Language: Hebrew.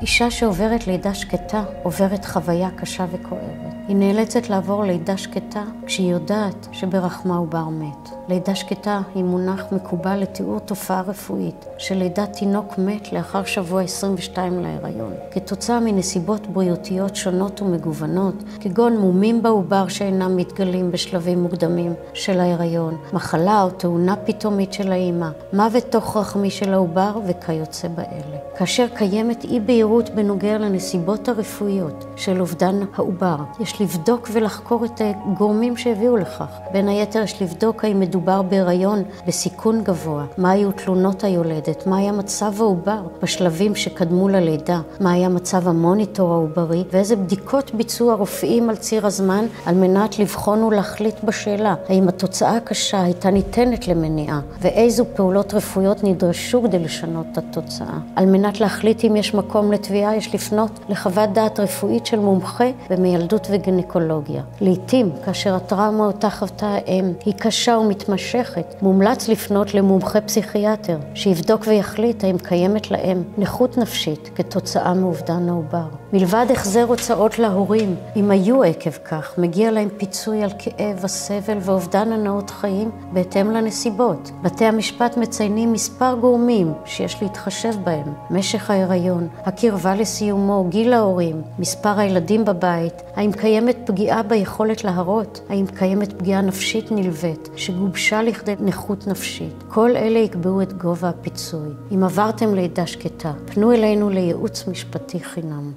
אישה שעוברת לידה שקטה עוברת חוויה קשה וכואבת. היא נאלצת לעבור לידה שקטה כשהיא יודעת שברחמה עובר מת. לידה שקטה היא מונח מקובל לתיאור תופעה רפואית של לידת תינוק מת לאחר שבוע 22 להיריון. כתוצאה מנסיבות בריאותיות שונות ומגוונות, כגון מומים בעובר שאינם מתגלים בשלבים מוקדמים של ההיריון, מחלה או תאונה פתאומית של האימא, מוות תוך רחמי של העובר וכיוצא באלה. כאשר קיימת אי בהירות בנוגע לנסיבות הרפואיות של אובדן העובר, יש לבדוק ולחקור את הגורמים שהביאו לכך. בין היתר יש לבדוק האם מדובר בהיריון בסיכון גבוה, מה היו תלונות היולדת, מה היה מצב העובר בשלבים שקדמו ללידה, מה היה מצב המוניטור העוברי, ואיזה בדיקות ביצוע רופאים על ציר הזמן על מנת לבחון ולהחליט בשאלה האם התוצאה הקשה הייתה ניתנת למניעה, ואיזו פעולות רפואיות נדרשו כדי לשנות את התוצאה. על מנת להחליט אם יש מקום לתביעה, יש לפנות לחוות דעת רפואית של מומחה במיילדות וגינקולוגיה. לעתים, כאשר הטראומה אותה חוותה האם היא קשה ומתמשכת, מומלץ לפנות למומחה פסיכיאטר, שיבדוק ויחליט האם קיימת לאם נכות נפשית כתוצאה מאובדן העובר. מלבד החזר הוצאות להורים, אם היו עקב כך, מגיע להם פיצוי על כאב, הסבל ואובדן הנאות חיים בהתאם לנסיבות. בתי המשפט מציינים מספר גורמים שיש להתחשב בהם: משך ההיריון, הקרבה לסיומו, גיל ההורים, מספר הילדים בבית, האם קיימת פגיעה ביכולת להרות, האם קיימת פגיעה נפשית נלווית שגובשה לכדי נכות נפשית. כל אלה יקבעו את גובה הפיצוי. אם עברתם לידה שקטה, פנו אלינו לייעוץ משפטי חינם.